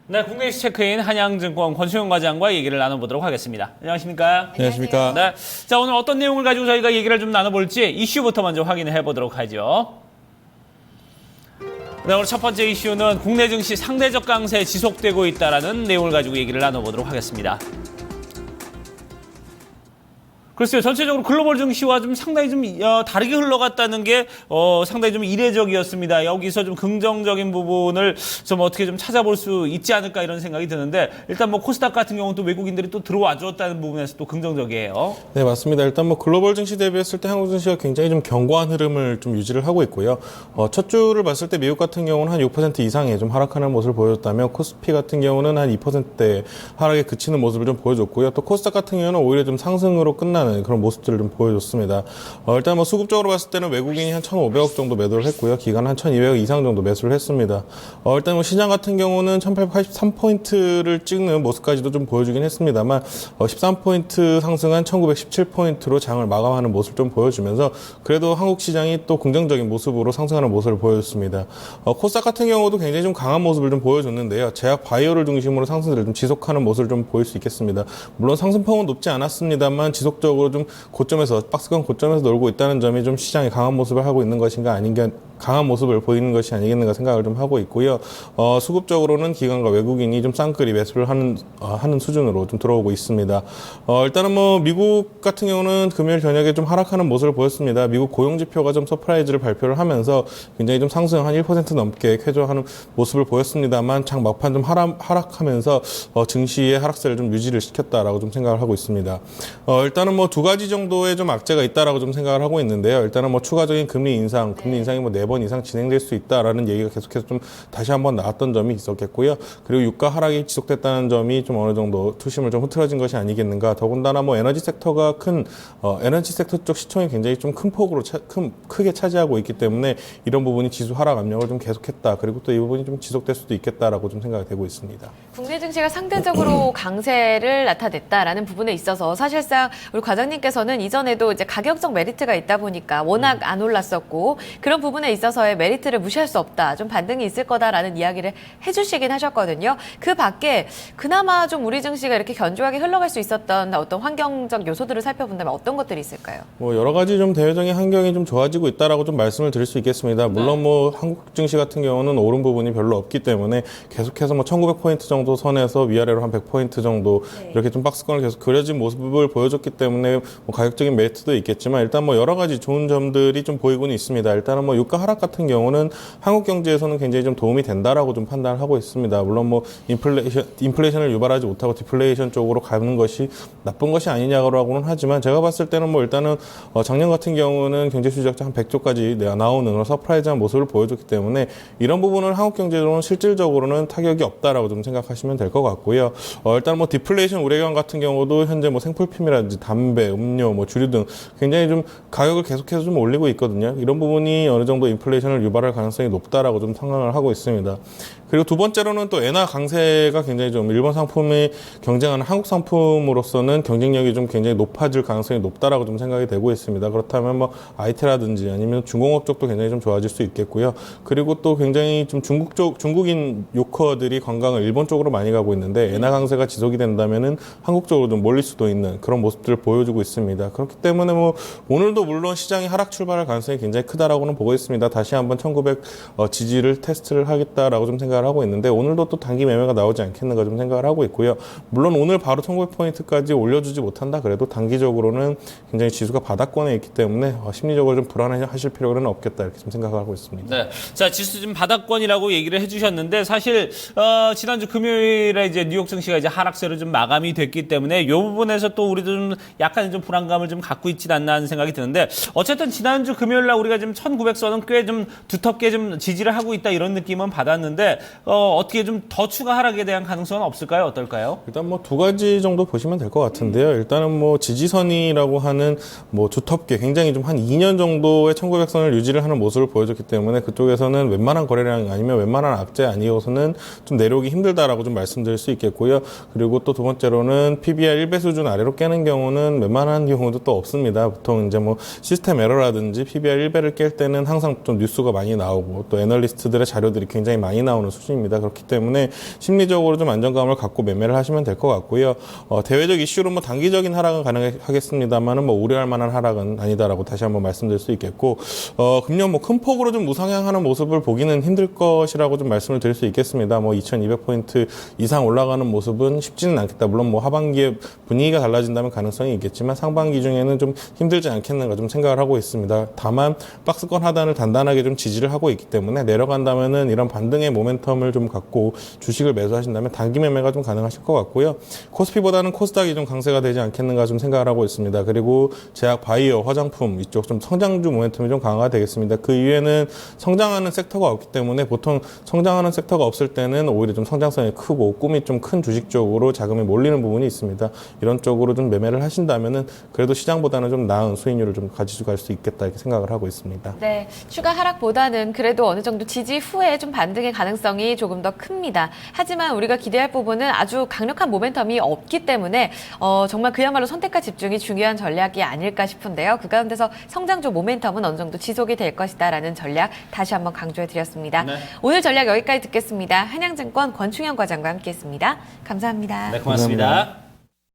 네, 국내 이슈 체크인 한양증권 권수영 과장과 얘기를 나눠보도록 하겠습니다. 안녕하십니까? 안녕하십니까? 네, 자 오늘 어떤 내용을 가지고 저희가 얘기를 좀 나눠볼지 이슈부터 먼저 확인해 보도록 하죠. 네, 오늘 첫 번째 이슈는 국내 증시 상대적 강세 지속되고 있다는 내용을 가지고 얘기를 나눠보도록 하겠습니다. 글쎄요, 전체적으로 글로벌 증시와 좀 상당히 좀 다르게 흘러갔다는 게 상당히 좀 이례적이었습니다. 여기서 좀 긍정적인 부분을 좀 어떻게 좀 찾아볼 수 있지 않을까 이런 생각이 드는데, 일단 뭐 코스닥 같은 경우는 또 외국인들이 또 들어와 줬다는 부분에서 또 긍정적이에요. 네, 맞습니다. 일단 뭐 글로벌 증시 대비했을 때 한국 증시가 굉장히 좀 견고한 흐름을 좀 유지를 하고 있고요. 첫 주를 봤을 때 미국 같은 경우는 한 6% 이상의 좀 하락하는 모습을 보여줬다면 코스피 같은 경우는 한 2%대 하락에 그치는 모습을 좀 보여줬고요. 또 코스닥 같은 경우는 오히려 좀 상승으로 끝나는 그런 모습들을 좀 보여줬습니다. 일단 뭐 수급적으로 봤을 때는 외국인이 한 1,500억 정도 매도를 했고요. 기관 한 1,200억 이상 정도 매수를 했습니다. 일단 뭐 시장 같은 경우는 1,883포인트를 찍는 모습까지도 좀 보여주긴 했습니다만 13포인트 상승한 1,917포인트로 장을 마감하는 모습을 좀 보여주면서 그래도 한국 시장이 또 긍정적인 모습으로 상승하는 모습을 보여줬습니다. 코스닥 같은 경우도 굉장히 좀 강한 모습을 좀 보여줬는데요. 제약 바이오를 중심으로 상승들을 좀 지속하는 모습을 좀 보일 수 있겠습니다. 물론 상승폭은 높지 않았습니다만 지속적으로 좀 고점에서 박스권 고점에서 놀고 있다는 점이 좀 시장이 강한 모습을 하고 있는 것인가 아닌가, 강한 모습을 보이는 것이 아니겠는가 생각을 좀 하고 있고요. 수급적으로는 기관과 외국인이 좀 쌍끌이 매수를 하는 수준으로 좀 들어오고 있습니다. 일단은 뭐 미국 같은 경우는 금요일 저녁에 좀 하락하는 모습을 보였습니다. 미국 고용지표가 좀 서프라이즈를 발표를 하면서 굉장히 좀 상승 한 1% 넘게 쾌조하는 모습을 보였습니다만 장 막판 좀 하락하면서 증시의 하락세를 좀 유지를 시켰다라고 좀 생각을 하고 있습니다. 일단은 뭐 두 가지 정도의 좀 악재가 있다라고 좀 생각을 하고 있는데요. 일단은 뭐 추가적인 금리 인상이 뭐 4번 이상 진행될 수 있다라는 얘기가 계속해서 좀 다시 한번 나왔던 점이 있었겠고요. 그리고 유가 하락이 지속됐다는 점이 좀 어느 정도 투심을 좀 흐트러진 것이 아니겠는가. 더군다나 뭐 에너지 섹터가 에너지 섹터 쪽 시총이 굉장히 좀 큰 폭으로 크게 차지하고 있기 때문에 이런 부분이 지수 하락 압력을 좀 계속했다. 그리고 또 이 부분이 좀 지속될 수도 있겠다라고 좀 생각이 되고 있습니다. 국내 증시가 상대적으로 강세를 나타냈다라는 부분에 있어서 사실상 우리 과장님께서는 이전에도 이제 가격적 메리트가 있다 보니까 워낙 안 올랐었고 그런 부분에 있어서의 메리트를 무시할 수 없다. 좀 반등이 있을 거다라는 이야기를 해주시긴 하셨거든요. 그 밖에 그나마 좀 우리 증시가 이렇게 견조하게 흘러갈 수 있었던 어떤 환경적 요소들을 살펴본다면 어떤 것들이 있을까요? 뭐 여러 가지 좀 대외적인 환경이 좀 좋아지고 있다라고 좀 말씀을 드릴 수 있겠습니다. 물론 뭐 한국 증시 같은 경우는 오른 부분이 별로 없기 때문에 계속해서 뭐 1,900포인트 정도 선에서 위아래로 한 100포인트 정도 이렇게 좀 박스권을 계속 그려진 모습을 보여줬기 때문에 뭐 가격적인 메리트도 있겠지만 일단 뭐 여러 가지 좋은 점들이 좀 보이고는 있습니다. 일단은 뭐 유가 하락 같은 경우는 한국 경제에서는 굉장히 좀 도움이 된다라고 좀 판단을 하고 있습니다. 물론 뭐 인플레이션을 유발하지 못하고 디플레이션 쪽으로 가는 것이 나쁜 것이 아니냐고는 하지만 제가 봤을 때는 뭐 일단은 작년 같은 경우는 경제 수지학자 한 100조까지 나오는 서프라이즈한 모습을 보여줬기 때문에 이런 부분을 한국 경제로는 실질적으로는 타격이 없다라고 좀 생각하시면 될 것 같고요. 일단 뭐 디플레이션 우려경 같은 경우도 현재 뭐 생필품이라든지 담배, 음료, 뭐 주류 등 굉장히 좀 가격을 계속해서 좀 올리고 있거든요. 이런 부분이 어느 정도 인플레이션을 유발할 가능성이 높다라고 좀 상상을 하고 있습니다. 그리고 두 번째로는 또 엔화 강세가 굉장히 좀 일본 상품이 경쟁하는 한국 상품으로서는 경쟁력이 좀 굉장히 높아질 가능성이 높다라고 좀 생각이 되고 있습니다. 그렇다면 뭐 IT라든지 아니면 중공업 쪽도 굉장히 좀 좋아질 수 있겠고요. 그리고 또 굉장히 좀 중국인 요커들이 관광을 일본 쪽으로 많이 가고 있는데 엔화 강세가 지속이 된다면은 한국 쪽으로 좀 몰릴 수도 있는 그런 모습들을 보여주고 있습니다. 그렇기 때문에 뭐 오늘도 물론 시장이 하락 출발할 가능성이 굉장히 크다라고는 보고 있습니다. 다시 한번 1,900 지지를 테스트를 하겠다라고 좀 생각을 하고 있는데 오늘도 또 단기 매매가 나오지 않겠는가 좀 생각을 하고 있고요. 물론 오늘 바로 1,900포인트까지 올려주지 못한다 그래도 단기적으로는 굉장히 지수가 바닥권에 있기 때문에 심리적으로 좀 불안해하실 필요는 없겠다 이렇게 좀 생각하고 있습니다. 네, 자 지수 좀 바닥권이라고 얘기를 해주셨는데 사실 지난주 금요일에 이제 뉴욕 증시가 이제 하락세로 좀 마감이 됐기 때문에 이 부분에서 또 우리도 좀 약간 좀 불안감을 좀 갖고 있지 않나 하는 생각이 드는데 어쨌든 지난주 금요일날 우리가 지금 1,900선은 꽤 좀 두텁게 좀 지지를 하고 있다 이런 느낌은 받았는데 어떻게 좀 더 추가 하락에 대한 가능성은 없을까요? 어떨까요? 일단 뭐 두 가지 정도 보시면 될 것 같은데요. 일단은 뭐 지지선이라고 하는 뭐 두텁게 굉장히 좀 한 2년 정도의 1,900선을 유지를 하는 모습을 보여줬기 때문에 그쪽에서는 웬만한 거래량 아니면 웬만한 악재 아니어서는 좀 내려오기 힘들다라고 좀 말씀드릴 수 있겠고요. 그리고 또 두 번째로는 PBR 1배 수준 아래로 깨는 경우는 때는 웬만한 경우도 또 없습니다. 보통 이제 뭐 시스템 에러라든지 PBR 1배를 깰 때는 항상 좀 뉴스가 많이 나오고 또 애널리스트들의 자료들이 굉장히 많이 나오는 수준입니다. 그렇기 때문에 심리적으로 좀 안정감을 갖고 매매를 하시면 될 것 같고요. 대외적 이슈로 뭐 단기적인 하락은 가능하겠습니다만은 뭐 우려할 만한 하락은 아니다라고 다시 한번 말씀드릴 수 있겠고, 금년 뭐 큰 폭으로 좀 무상향하는 모습을 보기는 힘들 것이라고 좀 말씀을 드릴 수 있겠습니다. 뭐 2200포인트 이상 올라가는 모습은 쉽지는 않겠다. 물론 뭐 하반기에 분위기가 달라진다면 가능성이 있겠지만 상반기 중에는 좀 힘들지 않겠는가 좀 생각을 하고 있습니다. 다만 박스권 하단을 단단하게 좀 지지를 하고 있기 때문에 내려간다면은 이런 반등의 모멘텀을 좀 갖고 주식을 매수하신다면 단기 매매가 좀 가능하실 것 같고요. 코스피보다는 코스닥이 좀 강세가 되지 않겠는가 좀 생각을 하고 있습니다. 그리고 제약, 바이오, 화장품 이쪽 좀 성장주 모멘텀이 좀 강화가 되겠습니다. 그 이후에는 성장하는 섹터가 없기 때문에 보통 성장하는 섹터가 없을 때는 오히려 좀 성장성이 크고 꿈이 좀 큰 주식 쪽으로 자금이 몰리는 부분이 있습니다. 이런 쪽으로 좀 매매를 하신다면은 그래도 시장보다는 좀 나은 수익률을 좀 가지고 갈 수 있겠다 이렇게 생각을 하고 있습니다. 네, 추가 하락보다는 그래도 어느 정도 지지 후에 좀 반등의 가능성이 조금 더 큽니다. 하지만 우리가 기대할 부분은 아주 강력한 모멘텀이 없기 때문에 정말 그야말로 선택과 집중이 중요한 전략이 아닐까 싶은데요. 그 가운데서 성장주 모멘텀은 어느 정도 지속이 될 것이다라는 전략 다시 한번 강조해드렸습니다. 네. 오늘 전략 여기까지 듣겠습니다. 한양증권 권충현 과장과 함께했습니다. 감사합니다. 네, 고맙습니다. 감사합니다.